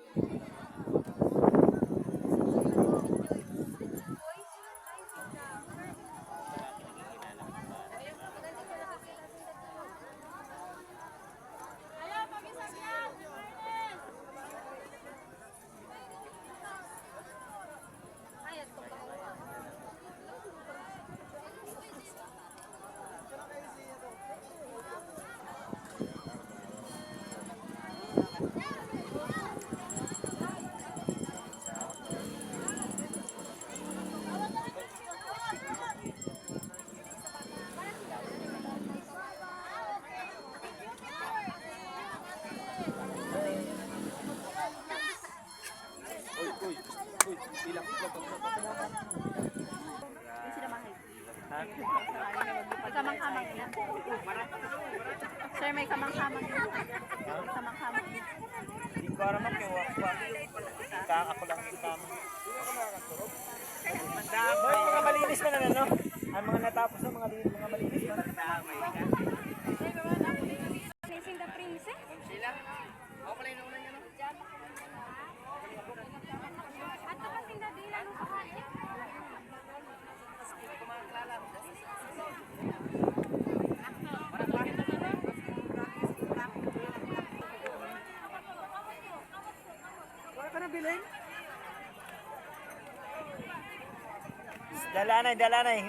May kamang-kamang yan. Sir, may kamang-kamang yan. May kamang-kamang yan. Hindi ko aram yung wakwa. Ako lang yung tama. Mga malinis na ano? Ang mga natapos na mga malinis na. Facing the princess? Sila? Ako pala yung ulan yan. At kapag tindadila nung pakain? Wala ka na bilhin? Dalanay.